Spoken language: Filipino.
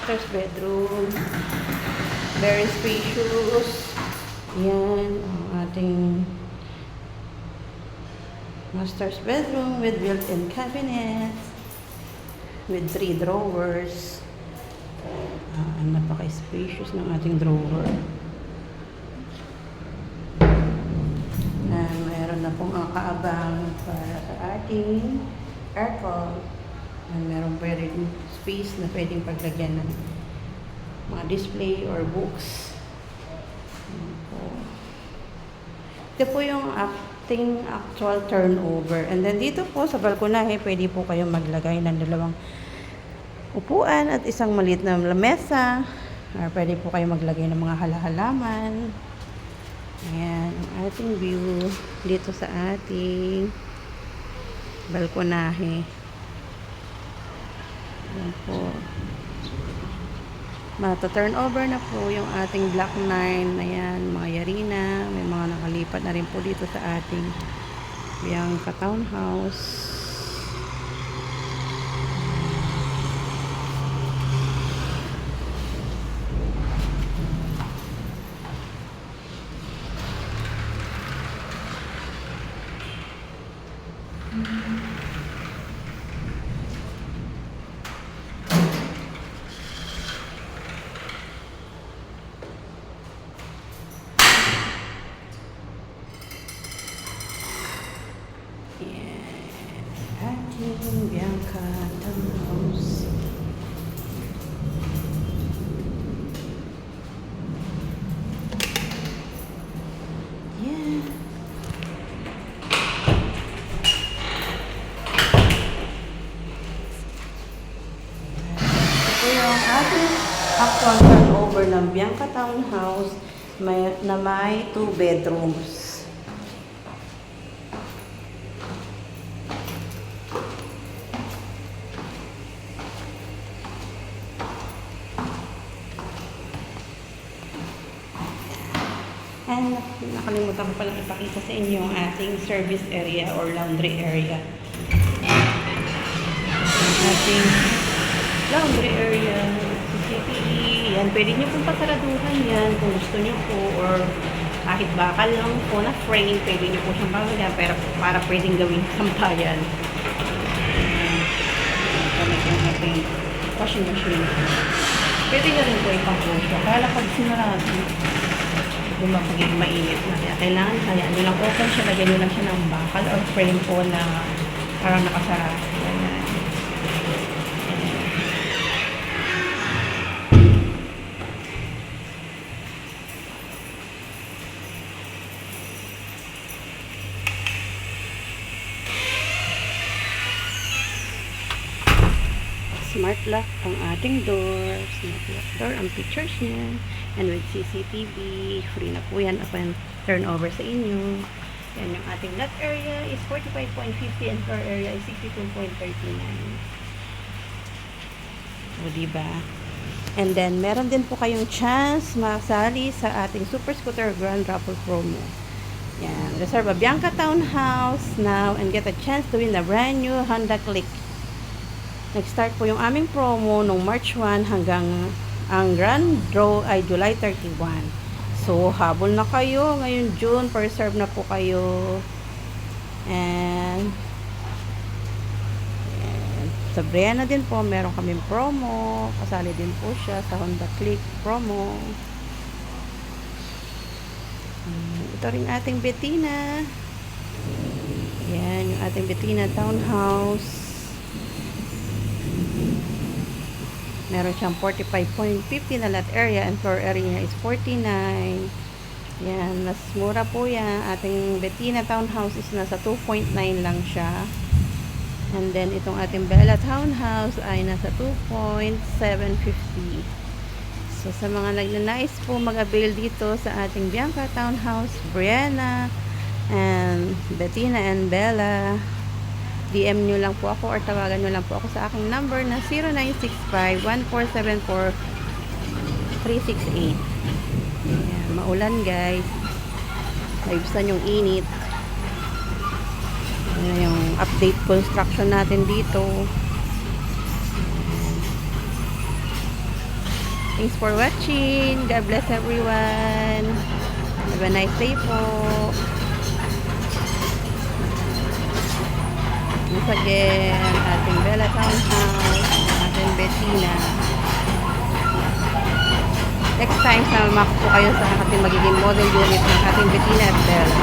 master's bedroom. Very spacious. Yan ang ating master's bedroom with built-in cabinets with 3 drawers. Napaka-spacious ng ating drawer. Mayroon na pong kaabang para sa ating aircon. Meron pa rin space na pwedeng paglagyan ng mga display or books. Ito po yung ating actual turnover. And then dito po sa balkonahe, pwede po kayong maglagay ng 2 upuan at isang maliit na lamesa. Or pwede po kayong maglagay ng mga halaman. Ayan, ang ating view dito sa ating balkonahe. Ayan po. Mata-turn over na po yung ating Block 9. Ayan, mga yari na. May mga nakalipat na rin po dito sa ating Bianca Townhouse. Ating Bianca Townhouse. Yeah. Ito yung ating actual turnover ng Bianca Townhouse na may 2 bedrooms. And nakalimutan ko palang ipakita sa inyo ang ating service area or laundry area. Ang ating laundry area, CCTV, yan. Pwede nyo pong pasaraduhan yan kung gusto nyo po, or kahit bakal lang po na frame, pwede nyo po siyang pagawin pero para pwedeng gawing sampayan. Kami yung ating washing machine. Pwede nyo rin po ipang-push. Kaya pag sinarado, magiging mainit na. Kaya kailangan kaya nyo lang open siya, lagyan nyo lang siya ng bakal or frame po na parang nakasara. Ayan. Smart lock ang ating door. Smart lock door ang pictures niya. And with CCTV, free na po yan upon turnover sa inyo. Yan, yung ating lot area is 45.50 and floor area is 62.39. O, diba? And then, meron din po kayong chance masali sa ating Super Scooter Grand Raffle Promo. Yan. Reserve a Bianca Townhouse now and get a chance to win the brand new Honda Click. Nag-start po yung aming promo noong March 1 hanggang ang grand draw ay July 31. So, habol na kayo. Ngayon June, per-serve na po kayo. And sa Brianna din po, meron kaming promo. Kasali din po siya sa Honda Click promo. Ito rin ating Bettina. Yan, yung ating Bettina Townhouse. Meron siyang 45.50 na lot area and floor area niya is 49. Yan, mas mura po yan. Ating Bettina Townhouse is nasa 2.9 lang siya. And then, itong ating Bella Townhouse ay nasa 2.750. So, sa mga nagnanais po mag-avail dito sa ating Bianca Townhouse, Brianna, and Bettina and Bella, DM nyo lang po ako or tawagan nyo lang po ako sa aking number na 0965-1474-368. Ayan, maulan guys. Maibsan yung init. Ayan yung update construction natin dito. Thanks for watching. God bless everyone. Have a nice day po. Once again, ating Bella Townhouse, ating Bettina. Next time, sama ko po kayo sa ating magiging model unit ng ating Bettina at Bella.